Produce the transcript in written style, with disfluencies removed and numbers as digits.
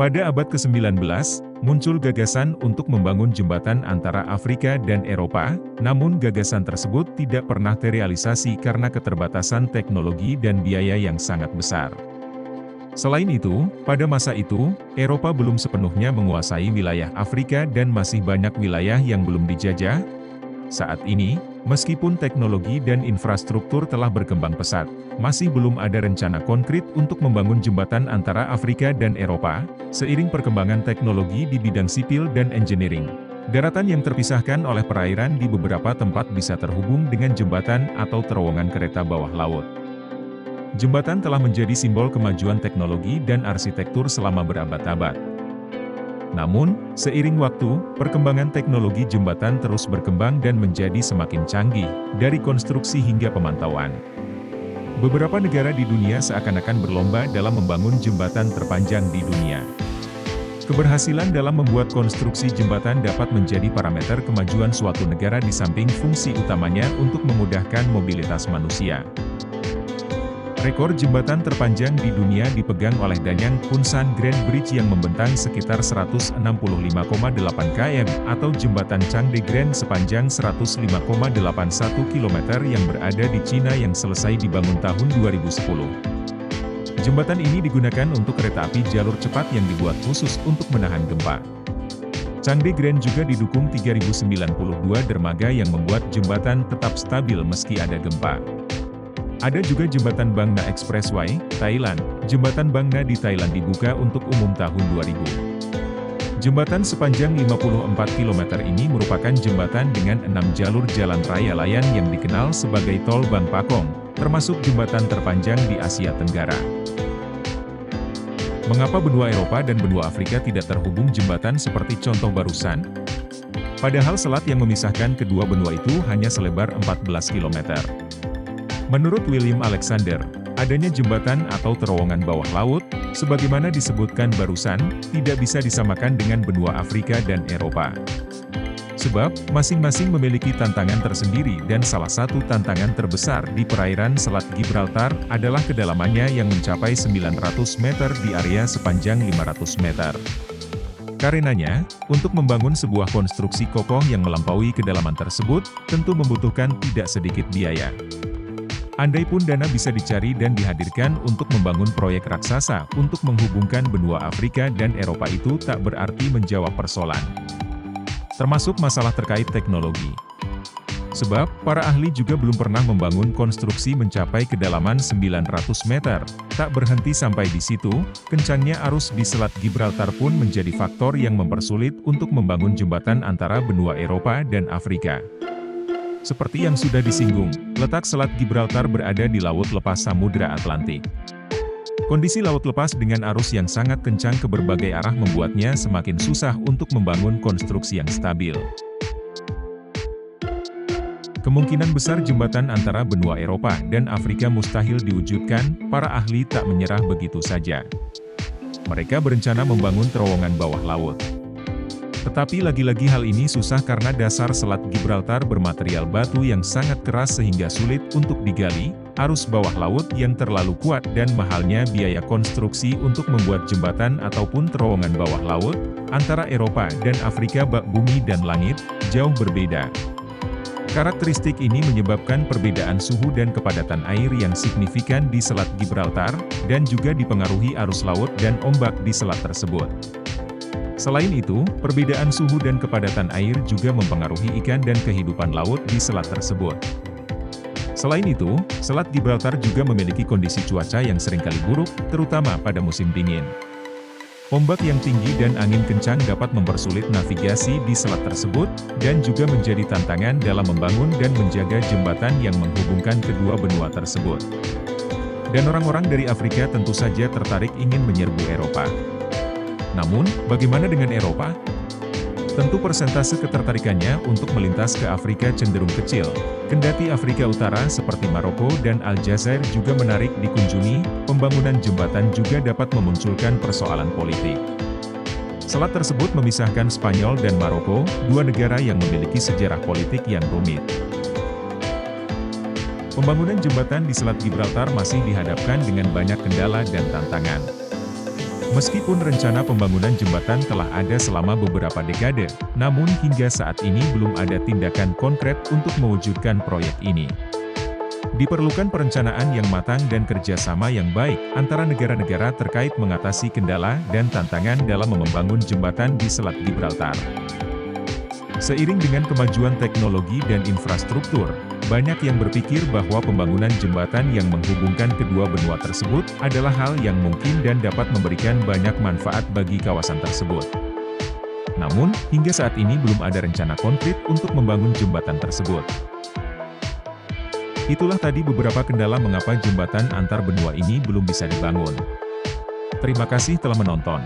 Pada abad ke-19, muncul gagasan untuk membangun jembatan antara Afrika dan Eropa, namun gagasan tersebut tidak pernah terrealisasi karena keterbatasan teknologi dan biaya yang sangat besar. Selain itu, pada masa itu, Eropa belum sepenuhnya menguasai wilayah Afrika dan masih banyak wilayah yang belum dijajah. Saat ini, meskipun teknologi dan infrastruktur telah berkembang pesat, masih belum ada rencana konkret untuk membangun jembatan antara Afrika dan Eropa, seiring perkembangan teknologi di bidang sipil dan engineering. Daratan yang terpisahkan oleh perairan di beberapa tempat bisa terhubung dengan jembatan atau terowongan kereta bawah laut. Jembatan telah menjadi simbol kemajuan teknologi dan arsitektur selama berabad-abad. Namun, seiring waktu, perkembangan teknologi jembatan terus berkembang dan menjadi semakin canggih, dari konstruksi hingga pemantauan. Beberapa negara di dunia seakan-akan berlomba dalam membangun jembatan terpanjang di dunia. Keberhasilan dalam membuat konstruksi jembatan dapat menjadi parameter kemajuan suatu negara di samping fungsi utamanya untuk memudahkan mobilitas manusia. Rekor jembatan terpanjang di dunia dipegang oleh Danyang Punsan Grand Bridge yang membentang sekitar 165,8 km atau jembatan Changde Grand sepanjang 105,81 km yang berada di Cina yang selesai dibangun tahun 2010. Jembatan ini digunakan untuk kereta api jalur cepat yang dibuat khusus untuk menahan gempa. Changde Grand juga didukung 3092 dermaga yang membuat jembatan tetap stabil meski ada gempa. Ada juga jembatan Bang Na Expressway, Thailand. Jembatan Bang Na di Thailand dibuka untuk umum tahun 2000. Jembatan sepanjang 54 km ini merupakan jembatan dengan 6 jalur jalan raya layang yang dikenal sebagai Tol Bang Pakong, termasuk jembatan terpanjang di Asia Tenggara. Mengapa benua Eropa dan benua Afrika tidak terhubung jembatan seperti contoh barusan? Padahal selat yang memisahkan kedua benua itu hanya selebar 14 km. Menurut William Alexander, adanya jembatan atau terowongan bawah laut, sebagaimana disebutkan barusan, tidak bisa disamakan dengan benua Afrika dan Eropa. Sebab, masing-masing memiliki tantangan tersendiri dan salah satu tantangan terbesar di perairan Selat Gibraltar adalah kedalamannya yang mencapai 900 meter di area sepanjang 500 meter. Karenanya, untuk membangun sebuah konstruksi kokoh yang melampaui kedalaman tersebut, tentu membutuhkan tidak sedikit biaya. Andai pun dana bisa dicari dan dihadirkan untuk membangun proyek raksasa untuk menghubungkan benua Afrika dan Eropa itu tak berarti menjawab persoalan. Termasuk masalah terkait teknologi. Sebab, para ahli juga belum pernah membangun konstruksi mencapai kedalaman 900 meter. Tak berhenti sampai di situ, kencangnya arus di Selat Gibraltar pun menjadi faktor yang mempersulit untuk membangun jembatan antara benua Eropa dan Afrika. Seperti yang sudah disinggung, letak Selat Gibraltar berada di Laut Lepas Samudra Atlantik. Kondisi laut lepas dengan arus yang sangat kencang ke berbagai arah membuatnya semakin susah untuk membangun konstruksi yang stabil. Kemungkinan besar jembatan antara benua Eropa dan Afrika mustahil diwujudkan, para ahli tak menyerah begitu saja. Mereka berencana membangun terowongan bawah laut. Tetapi lagi-lagi hal ini susah karena dasar Selat Gibraltar bermaterial batu yang sangat keras sehingga sulit untuk digali, arus bawah laut yang terlalu kuat dan mahalnya biaya konstruksi untuk membuat jembatan ataupun terowongan bawah laut, antara Eropa dan Afrika bak bumi dan langit, jauh berbeda. Karakteristik ini menyebabkan perbedaan suhu dan kepadatan air yang signifikan di Selat Gibraltar, dan juga dipengaruhi arus laut dan ombak di selat tersebut. Selain itu, perbedaan suhu dan kepadatan air juga mempengaruhi ikan dan kehidupan laut di selat tersebut. Selain itu, Selat Gibraltar juga memiliki kondisi cuaca yang seringkali buruk, terutama pada musim dingin. Ombak yang tinggi dan angin kencang dapat mempersulit navigasi di selat tersebut, dan juga menjadi tantangan dalam membangun dan menjaga jembatan yang menghubungkan kedua benua tersebut. Dan orang-orang dari Afrika tentu saja tertarik ingin menyerbu Eropa. Namun, bagaimana dengan Eropa? Tentu persentase ketertarikannya untuk melintas ke Afrika cenderung kecil. Kendati Afrika Utara seperti Maroko dan Aljazair juga menarik dikunjungi, pembangunan jembatan juga dapat memunculkan persoalan politik. Selat tersebut memisahkan Spanyol dan Maroko, dua negara yang memiliki sejarah politik yang rumit. Pembangunan jembatan di Selat Gibraltar masih dihadapkan dengan banyak kendala dan tantangan. Meskipun rencana pembangunan jembatan telah ada selama beberapa dekade, namun hingga saat ini belum ada tindakan konkret untuk mewujudkan proyek ini. Diperlukan perencanaan yang matang dan kerjasama yang baik antara negara-negara terkait mengatasi kendala dan tantangan dalam membangun jembatan di Selat Gibraltar. Seiring dengan kemajuan teknologi dan infrastruktur, banyak yang berpikir bahwa pembangunan jembatan yang menghubungkan kedua benua tersebut adalah hal yang mungkin dan dapat memberikan banyak manfaat bagi kawasan tersebut. Namun, hingga saat ini belum ada rencana konkret untuk membangun jembatan tersebut. Itulah tadi beberapa kendala mengapa jembatan antar benua ini belum bisa dibangun. Terima kasih telah menonton.